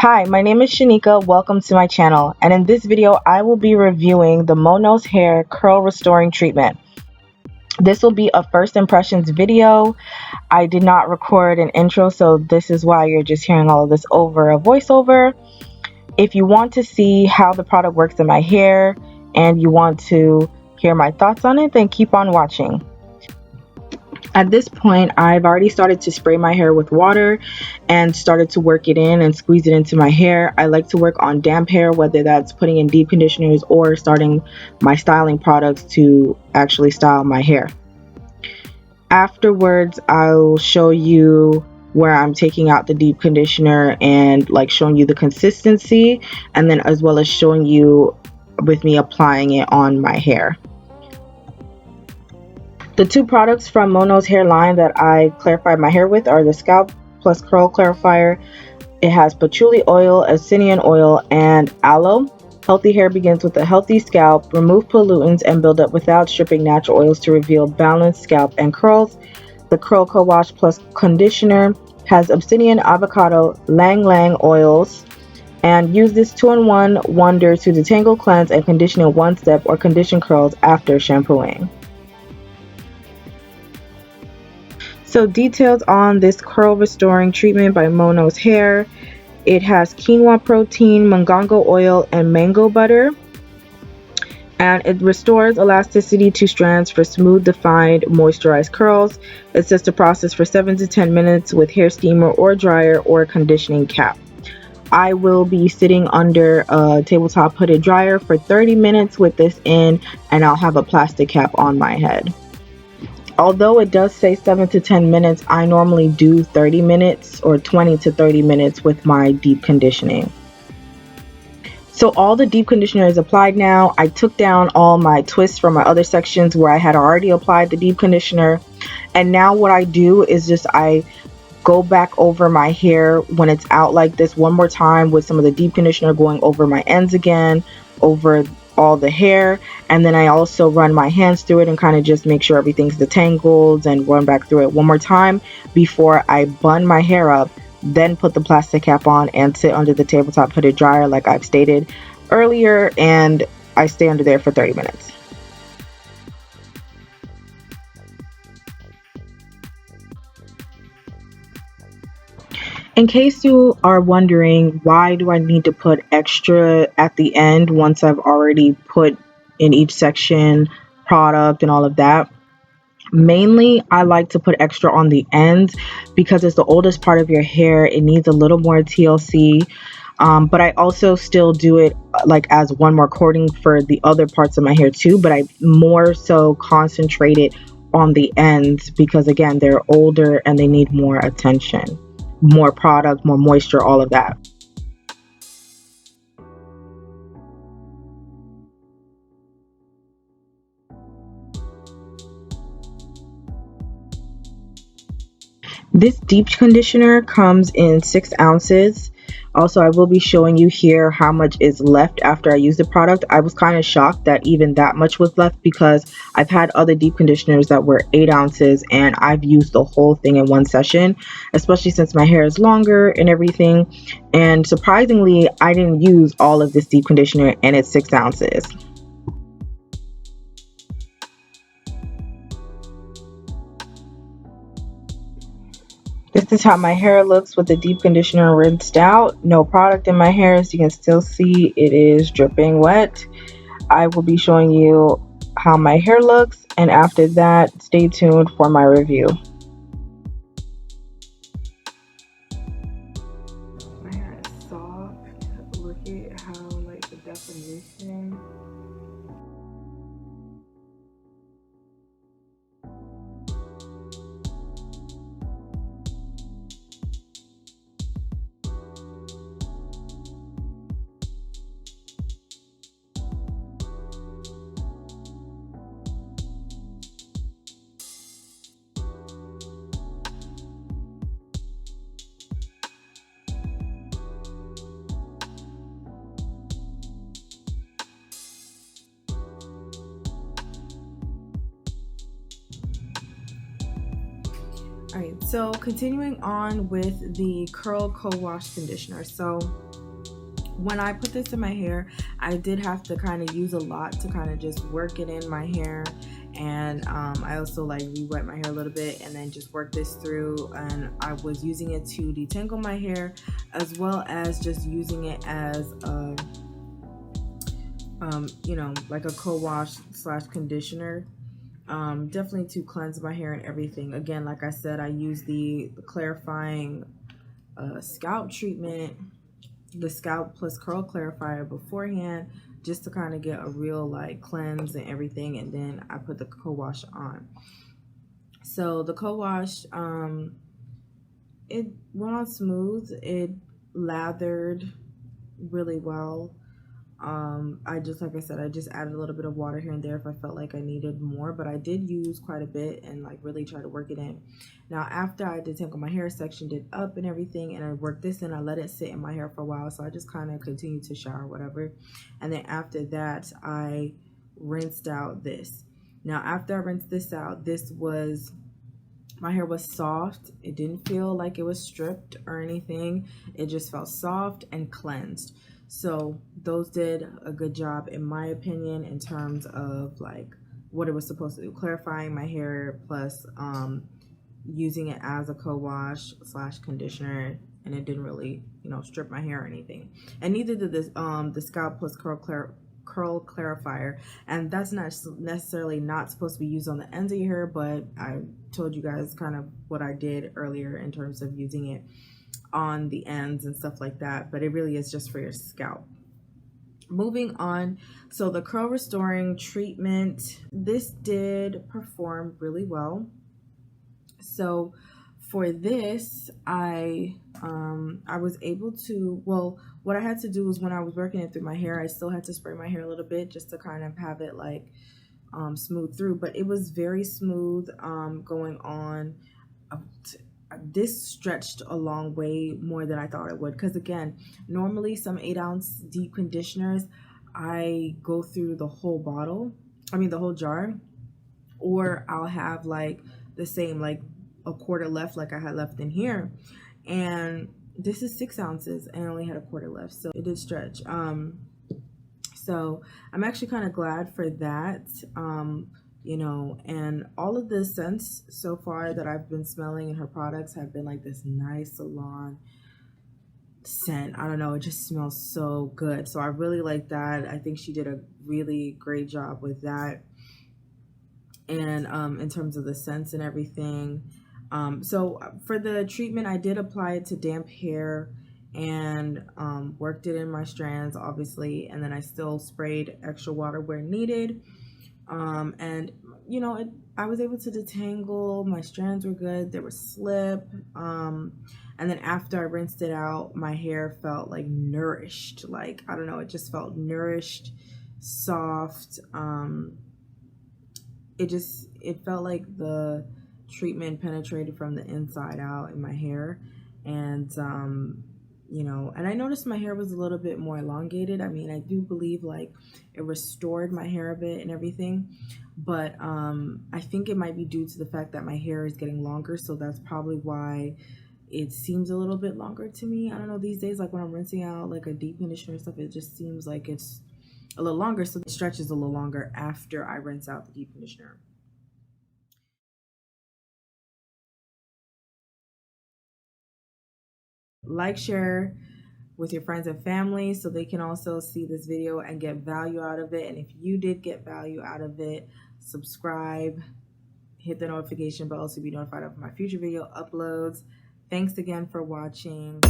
Hi, my name is Shanika. Welcome to my channel. And in this video, I will be reviewing the Monos Hair Curl Restoring Treatment. This will be a first impressions video. I did not record an intro, so this is why you're just hearing all of this over a voiceover. If you want to see how the product works in my hair and you want to hear my thoughts on it, then keep on watching. At this point, I've already started to spray my hair with water and started to work it in and squeeze it into my hair. I like to work on damp hair, whether that's putting in deep conditioners or starting my styling products to actually style my hair. Afterwards, I'll show you where I'm taking out the deep conditioner and like showing you the consistency, and then as well as showing you with me applying it on my hair. The two products from Mono's hair line that I clarified my hair with are the Scalp Plus Curl Clarifier. It has patchouli oil, Asinian oil, and aloe. Healthy hair begins with a healthy scalp. Remove pollutants and build up without stripping natural oils to reveal balanced scalp and curls. The Curl Co-Wash Plus Conditioner has Obsidian, avocado, Lang Lang oils. And use this 2-in-1 wonder to detangle, cleanse, and condition in one step or condition curls after shampooing. So details on this curl restoring treatment by Mono's Hair. It has quinoa protein, mongongo oil, and mango butter. And it restores elasticity to strands for smooth, defined, moisturized curls. It says to process for 7 to 10 minutes with hair steamer or dryer or conditioning cap. I will be sitting under a tabletop hooded dryer for 30 minutes with this in, and I'll have a plastic cap on my head. Although it does say 7 to 10 minutes, I normally do 30 minutes or 20 to 30 minutes with my deep conditioning. So all the deep conditioner is applied now. I took down all my twists from my other sections where I had already applied the deep conditioner. And now what I do is just I go back over my hair when it's out like this one more time with some of the deep conditioner, going over my ends again, over all the hair, and then I also run my hands through it and kind of just make sure everything's detangled and run back through it one more time before I bun my hair up, then put the plastic cap on and sit under the tabletop hooded dryer like I've stated earlier, and I stay under there for 30 minutes. In case you are wondering, why do I need to put extra at the end once I've already put in each section product and all of that? Mainly, I like to put extra on the ends because it's the oldest part of your hair. It needs a little more TLC. But I also still do it like as one more coating for the other parts of my hair too. But I more so concentrate it on the ends because again, they're older and they need more attention, more product, more moisture, all of that. This deep conditioner comes in 6 ounces. Also, I will be showing you here how much is left after I use the product. I was kind of shocked that even that much was left because I've had other deep conditioners that were 8 ounces and I've used the whole thing in one session, especially since my hair is longer and everything. And surprisingly, I didn't use all of this deep conditioner and it's 6 ounces. This is how my hair looks with the deep conditioner rinsed out. No product in my hair, as you can still see it is dripping wet. I will be showing you how my hair looks, and after that, stay tuned for my review. My hair is soft. Look at how like the definition. Alright, so continuing on with the Curl Co-Wash Conditioner. So When I put this in my hair, I did have to kind of use a lot to kind of just work it in my hair. And I also like re-wet my hair a little bit and then just work this through. And I was using it to detangle my hair, as well as just using it as a, you know, like a co-wash / conditioner. Definitely to cleanse my hair and everything. Again, like I said, I use the clarifying scalp treatment, the scalp plus curl clarifier beforehand, just to kind of get a real like cleanse and everything, and then I put the co-wash on. So the co-wash, it went on smooth, it lathered really well. I just, like I said, I just added a little bit of water here and there if I felt like I needed more, but I did use quite a bit and like really try to work it in. Now, after I detangled my hair, sectioned it up and everything, and I worked this in, I let it sit in my hair for a while, so I just kind of continued to shower, whatever. And then after that, I rinsed out this. Now, after I rinsed this out, my hair was soft. It didn't feel like it was stripped or anything. It just felt soft and cleansed. So those did a good job, in my opinion, in terms of like what it was supposed to do, clarifying my hair plus using it as a co-wash / conditioner, and it didn't really, you know, strip my hair or anything. And neither did this the scalp plus curl clarifier, and that's not necessarily not supposed to be used on the ends of your hair, but I told you guys kind of what I did earlier in terms of using it on the ends and stuff like that, but it really is just for your scalp. Moving on, so the curl restoring treatment, this did perform really well. So for this, I was able to, well, what I had to do was when I was working it through my hair, I still had to spray my hair a little bit just to kind of have it like smooth through, but it was very smooth going on. This stretched a long way more than I thought it would, because again, normally some 8-ounce deep conditioners, I go through the whole bottle, the whole jar, or I'll have like the same, like a quarter left like I had left in here, and this is 6 ounces and I only had a quarter left, so it did stretch. So I'm actually kind of glad for that. You know, and all of the scents so far that I've been smelling in her products have been like this nice salon scent. I don't know, it just smells so good. So I really like that. I think she did a really great job with that. And in terms of the scents and everything. So for the treatment, I did apply it to damp hair and worked it in my strands, obviously, and then I still sprayed extra water where needed. And you know, I was able to detangle, my strands were good, there was slip, and then after I rinsed it out, my hair felt like nourished, like, I don't know, it just felt nourished, soft. It felt like the treatment penetrated from the inside out in my hair. And you know, and I noticed my hair was a little bit more elongated. I mean, I do believe like it restored my hair a bit and everything, but I think it might be due to the fact that my hair is getting longer, so that's probably why it seems a little bit longer to me. I don't know, these days, like when I'm rinsing out like a deep conditioner and stuff, it just seems like it's a little longer, so it stretches a little longer after I rinse out the deep conditioner. Like, share with your friends and family so they can also see this video and get value out of it. And if you did get value out of it, subscribe, hit the notification bell to be notified of my future video uploads. Thanks again for watching.